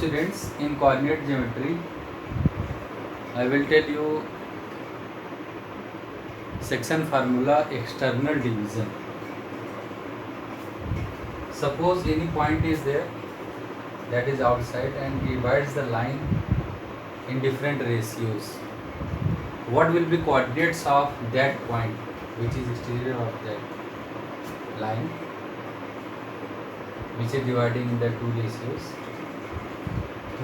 students, in coordinate geometry I will tell you section formula external division. Suppose any point is there that is outside and divides the line in different ratios. What will be coordinates of that point which is exterior of that line which is dividing in the two ratios?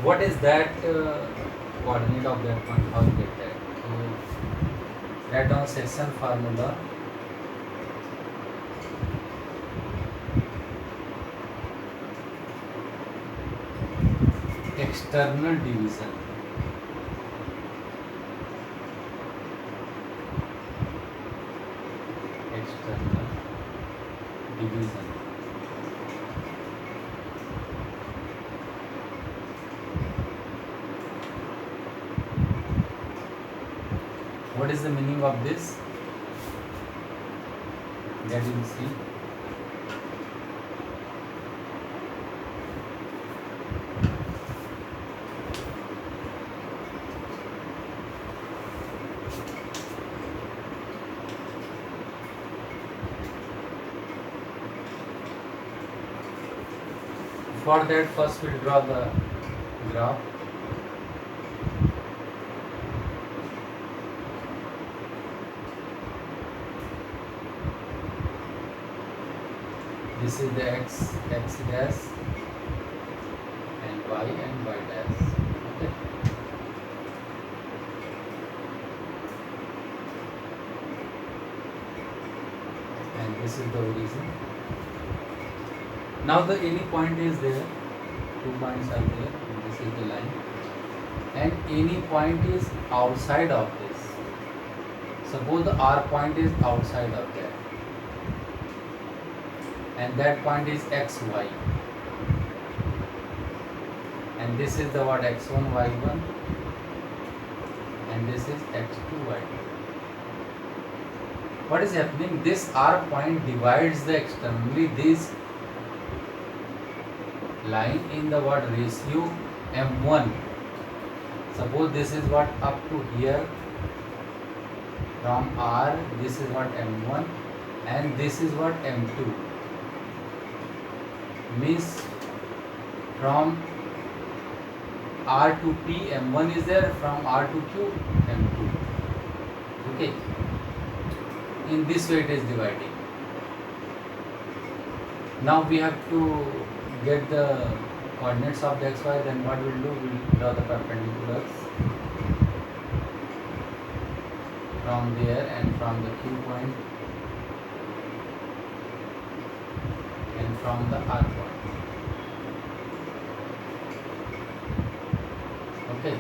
What is that coordinate of that point? How you get that? So write down section formula. External division. External division. What is the meaning of this? That you will see. For that, first we'll draw the graph. This is the x dash and y dash. Okay. And this is the origin. Now the any point is there, 2 points are there, and this is the line, and any point is outside of this. Suppose the R point is outside of that, and that point is xy, and this is the what x1 y1, and this is x2 y2. What is happening? This R point divides the externally this line in the what ratio m1. Suppose this is what up to here from R, this is what m1 and this is what m2. Means from R to P m1 is there, from R to Q m2. Okay, in this way it is dividing. Now we have to get the coordinates of the xy, then what we'll do, we'll draw the perpendiculars from there and from the Q point and from the R point. Okay.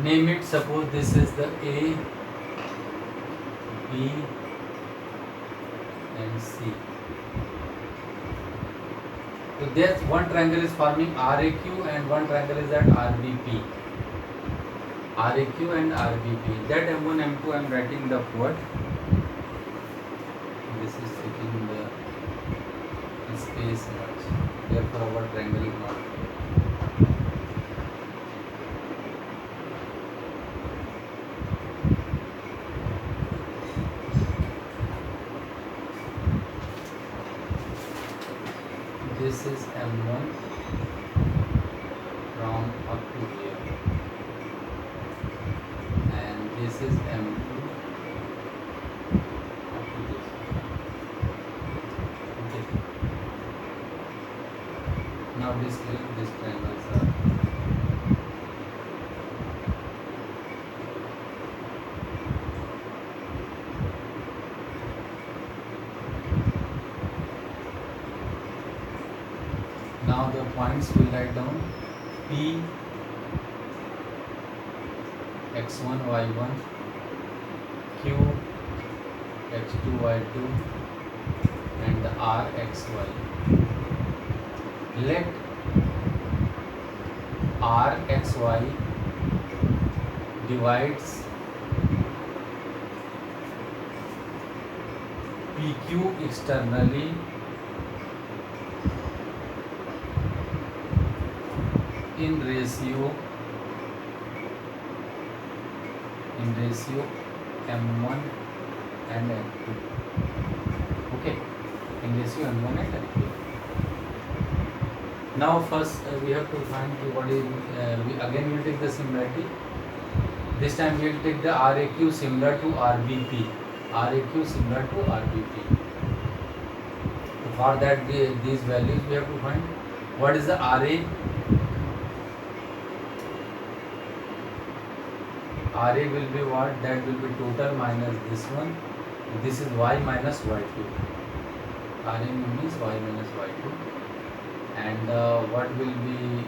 Name it. Suppose this is the A, B and C. So there's one triangle is forming RAQ and one triangle is at RBP. RAQ and RBP. That M1, M2 I am writing the word. This is taking the space much. Therefore our triangle is not. This is M1 from up to here, and this is M2 up to this. Okay. Now this triangles are. Now the points we write down P x1 y1, Q x2 y2 and the R xy. Let R xy divides PQ externally in ratio M1 and M2. Okay, in ratio M1 and M2. Now first we have to find what is we will take the similarity. This time we will take the RAQ similar to RBP. RAQ similar to RBP. So for that these values we have to find. What is the RA? RA will be what? That will be total minus this one. This is Y minus Y2. RA means Y minus Y2. And what will be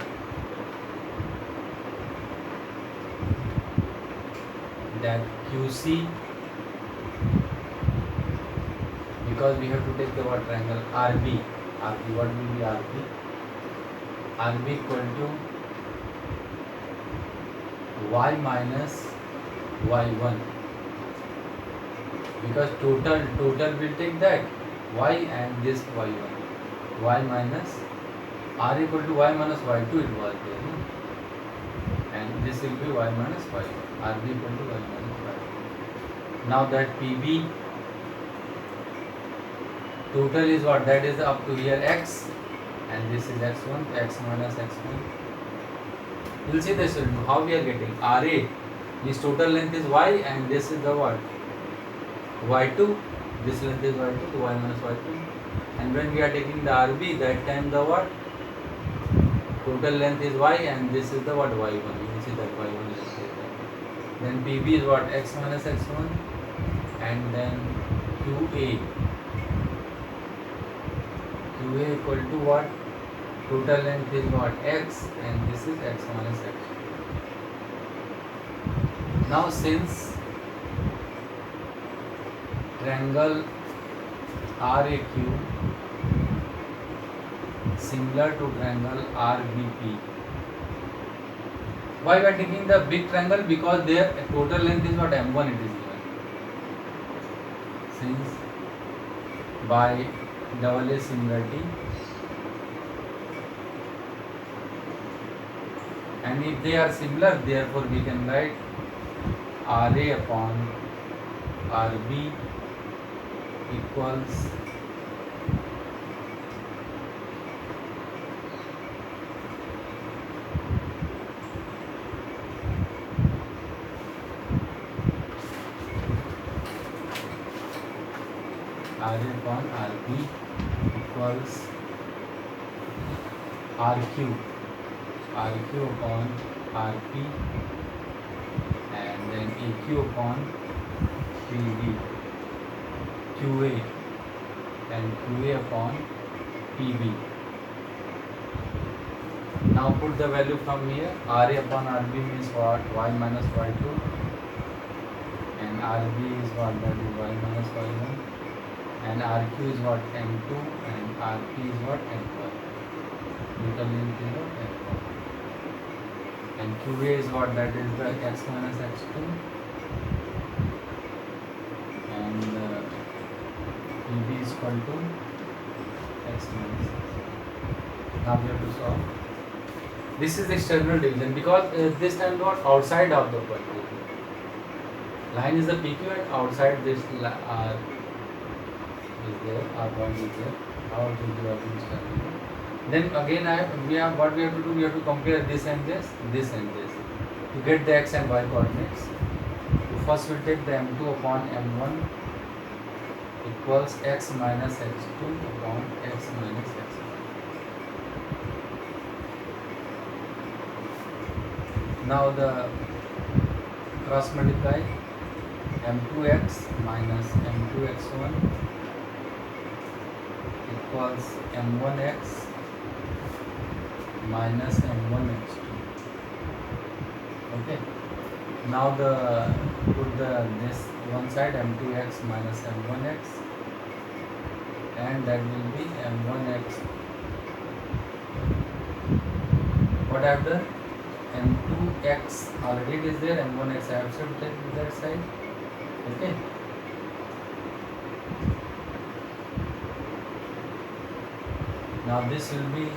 that QC? Because we have to take the what triangle RB. RB, what will be RB? RB equal to Y minus Y1, because total will take that Y and this Y1. Y minus R equal to Y minus Y2 it was there, no? And this will be Y minus Y1. RB equal to Y minus Y1. Now that PB total is what? That is up to here X, and this is X1, X minus X1. You'll see this how we are getting RA. This total length is Y and this is the what? Y2. This length is Y2 to Y minus Y2. And when we are taking the RB, that time the what? Total length is Y and this is the what? Y1. You will see that Y1 is there. Then PB is what? X minus X1. And then QA. QA equal to what? Total length is what? X and this is X minus X2. Now since triangle RAQ similar to triangle RBP, why we are taking the big triangle? Because their total length is what? M1 it is given. Since by double A similarity, and if they are similar, therefore we can write RA upon RB equals RA upon RB equals RQ upon RP, and then AQ upon PB, QA and QA upon PB. Now put the value from here. RA upon RB means what? Y minus Y2, and RB is what? That is Y minus Y1, and RQ is what? M2, and RP is what? M1. Total length is what? M1. And QA is what? That is the X minus X2, and PB is equal to X minus X. Now we have to solve. This is external division because this time what? Outside of the point. Line is the PQ and outside this R is there, R point is there. How to do external? Then again we have what we have to do? We have to compare this and this to get the X and Y coordinates. So first we'll take the M2 upon M1 equals X minus X2 upon X minus X1. Now the cross multiply M2x minus M2x1 equals M1x minus M1x2. Okay. Now put this one side M2x minus M1x, and that will be M1x. What I have done? M2 x already it is there, m1 x I have subtracted that side. Okay. Now this will be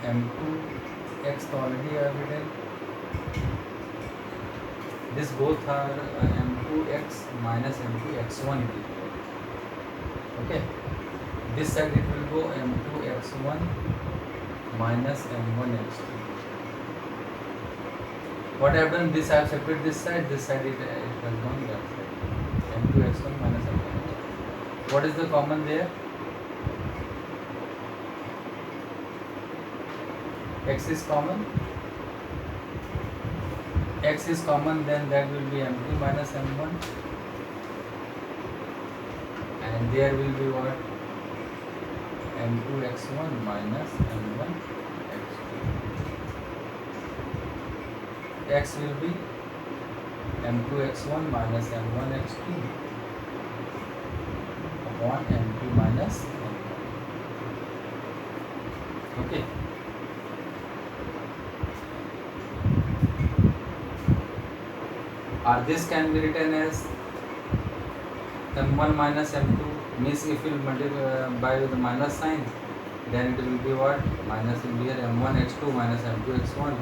m2 x already I have written. This both are m2 x minus m2 x1 it will be. Okay. This side it will go m2 x1 minus m1 x2. What I have done, this I have separated this side it has gone that side. m2 x1 minus m1 x2. What is the common there? X is common. X is common, then that will be m2 minus m1, and there will be what? m2 x1 minus m1 x2. X will be m2 x1 minus m1 x2 upon m2 minus m1. Okay. Or this can be written as m1 minus m2, means if you multiply by the minus sign, then it will be what? Minus will be here m1 x2 minus m2 x1,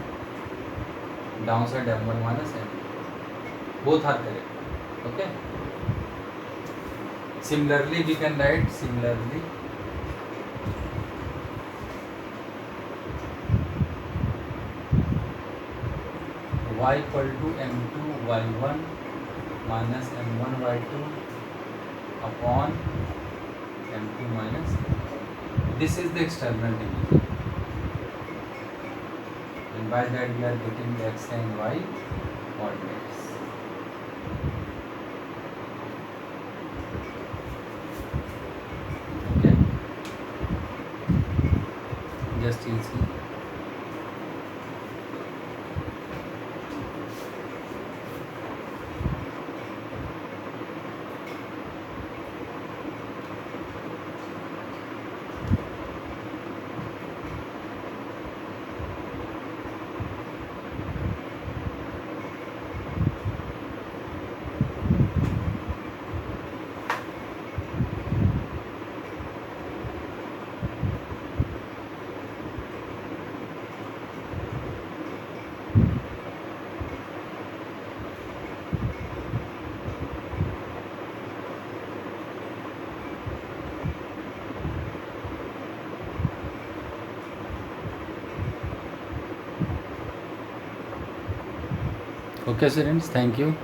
downside m1 minus m2. Both are correct. Okay. Similarly, we can write similarly y equal to m2 y1 minus m1 y2 upon m2 minus m1. This is the external division, and by that we are getting the x and y coordinates. Okay, just easy. Okay, students, thank you.